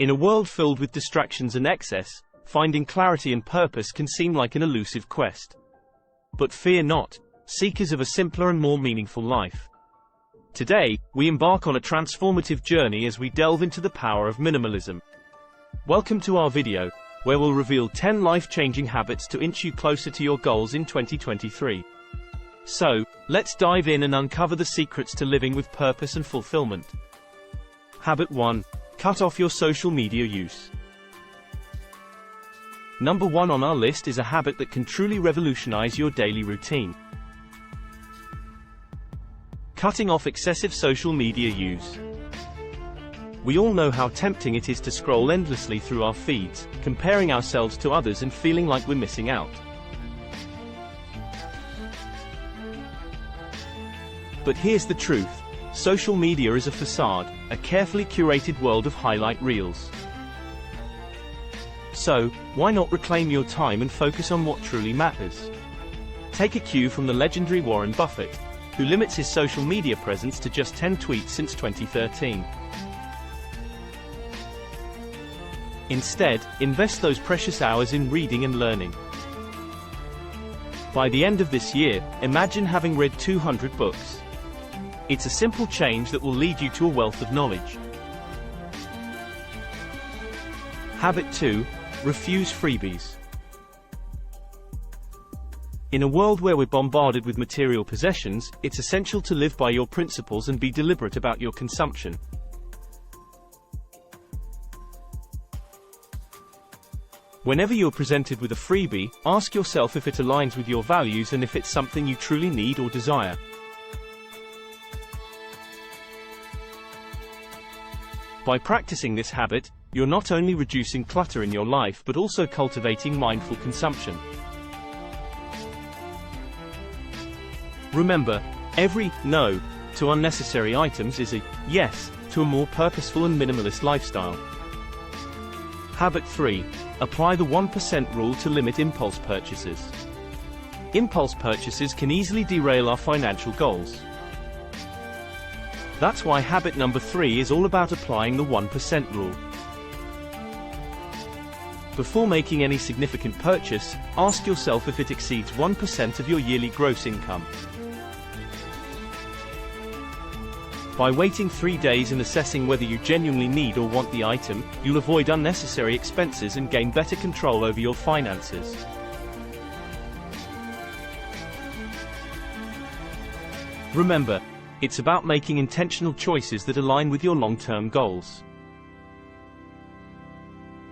In a world filled with distractions and excess, finding clarity and purpose can seem like an elusive quest. But fear not, seekers of a simpler and more meaningful life. Today, we embark on a transformative journey as we delve into the power of minimalism. Welcome to our video, where we'll reveal 10 life-changing habits to inch you closer to your goals in 2023. So, let's dive in and uncover the secrets to living with purpose and fulfillment. Habit 1. Cut off your social media use. Number 1 on our list is a habit that can truly revolutionize your daily routine. Cutting off excessive social media use. We all know how tempting it is to scroll endlessly through our feeds, comparing ourselves to others and feeling like we're missing out. But here's the truth. Social media is a facade, a carefully curated world of highlight reels. So, why not reclaim your time and focus on what truly matters? Take a cue from the legendary Warren Buffett, who limits his social media presence to just 10 tweets since 2013. Instead, invest those precious hours in reading and learning. By the end of this year, imagine having read 200 books. It's a simple change that will lead you to a wealth of knowledge. Habit 2. Refuse freebies. In a world where we're bombarded with material possessions, it's essential to live by your principles and be deliberate about your consumption. Whenever you're presented with a freebie, ask yourself if it aligns with your values and if it's something you truly need or desire. By practicing this habit, you're not only reducing clutter in your life but also cultivating mindful consumption. Remember, every no to unnecessary items is a yes to a more purposeful and minimalist lifestyle. Habit 3. Apply the 1% rule to limit impulse purchases. Impulse purchases can easily derail our financial goals. That's why habit number 3 is all about applying the 1% rule. Before making any significant purchase, ask yourself if it exceeds 1% of your yearly gross income. By waiting 3 days and assessing whether you genuinely need or want the item, you'll avoid unnecessary expenses and gain better control over your finances. Remember, it's about making intentional choices that align with your long-term goals.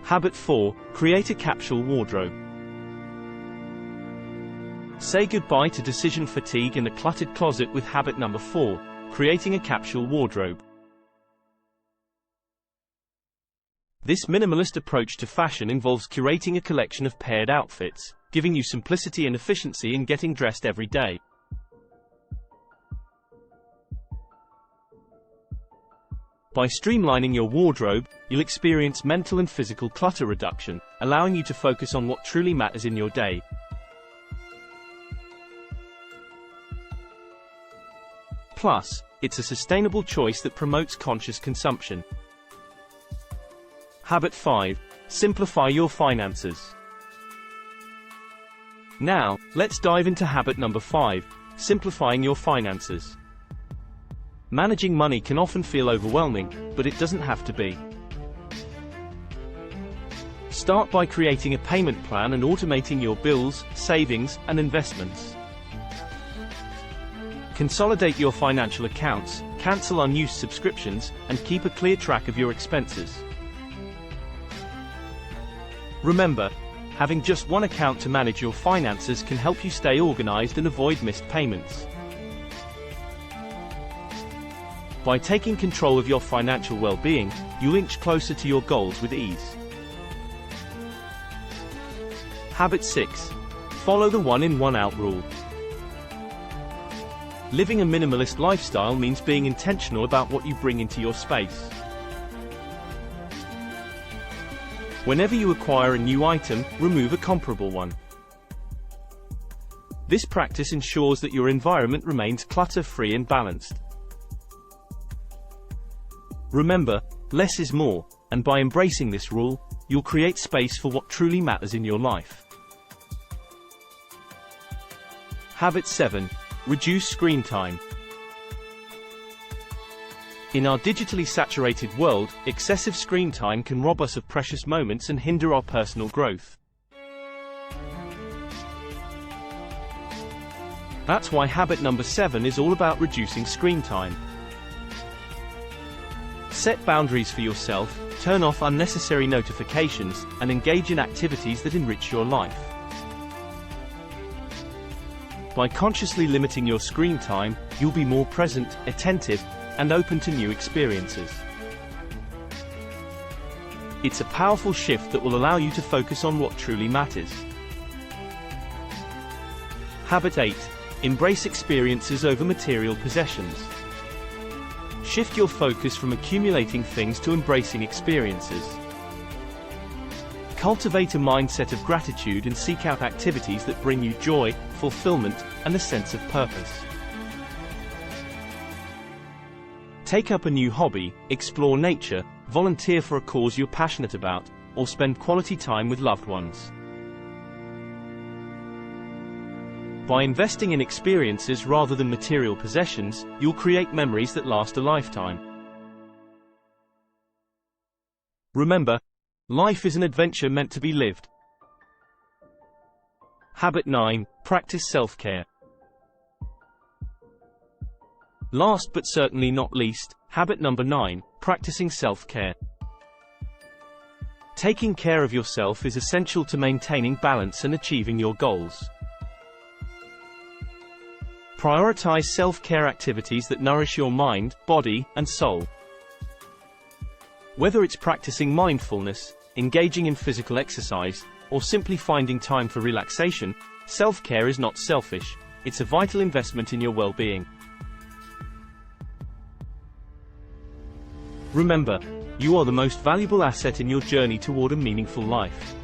Habit 4. Create a capsule wardrobe. Say goodbye to decision fatigue and a cluttered closet with habit number 4. Creating a capsule wardrobe. This minimalist approach to fashion involves curating a collection of paired outfits, giving you simplicity and efficiency in getting dressed every day. By streamlining your wardrobe, you'll experience mental and physical clutter reduction, allowing you to focus on what truly matters in your day. Plus, it's a sustainable choice that promotes conscious consumption. Habit 5. Simplify your finances. Now, let's dive into habit number 5, simplifying your finances. Managing money can often feel overwhelming, but it doesn't have to be. Start by creating a payment plan and automating your bills, savings, and investments. Consolidate your financial accounts, cancel unused subscriptions, and keep a clear track of your expenses. Remember, having just one account to manage your finances can help you stay organized and avoid missed payments. By taking control of your financial well-being, you'll inch closer to your goals with ease. Habit 6. Follow the one-in, one-out rule. Living a minimalist lifestyle means being intentional about what you bring into your space. Whenever you acquire a new item, remove a comparable one. This practice ensures that your environment remains clutter-free and balanced. Remember, less is more, and by embracing this rule, you'll create space for what truly matters in your life. Habit 7. Reduce screen time. In our digitally saturated world, excessive screen time can rob us of precious moments and hinder our personal growth. That's why habit number 7 is all about reducing screen time. Set boundaries for yourself, turn off unnecessary notifications, and engage in activities that enrich your life. By consciously limiting your screen time, you'll be more present, attentive, and open to new experiences. It's a powerful shift that will allow you to focus on what truly matters. Habit 8. Embrace experiences over material possessions. Shift your focus from accumulating things to embracing experiences. Cultivate a mindset of gratitude and seek out activities that bring you joy, fulfillment, and a sense of purpose. Take up a new hobby, explore nature, volunteer for a cause you're passionate about, or spend quality time with loved ones. By investing in experiences rather than material possessions, you'll create memories that last a lifetime. Remember, life is an adventure meant to be lived. Habit 9. Practice self-care. Last but certainly not least, habit number 9. Practicing self-care. Taking care of yourself is essential to maintaining balance and achieving your goals. Prioritize self-care activities that nourish your mind, body, and soul. Whether it's practicing mindfulness, engaging in physical exercise, or simply finding time for relaxation, self-care is not selfish, it's a vital investment in your well-being. Remember, you are the most valuable asset in your journey toward a meaningful life.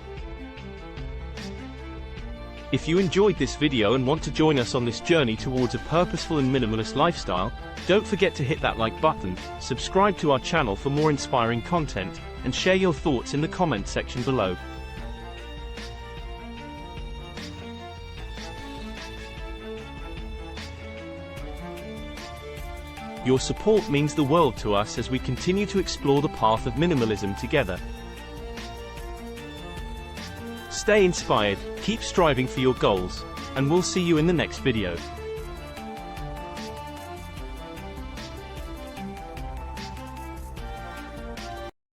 If you enjoyed this video and want to join us on this journey towards a purposeful and minimalist lifestyle, don't forget to hit that like button, subscribe to our channel for more inspiring content, and share your thoughts in the comment section below. Your support means the world to us as we continue to explore the path of minimalism together. Stay inspired, keep striving for your goals, and we'll see you in the next video.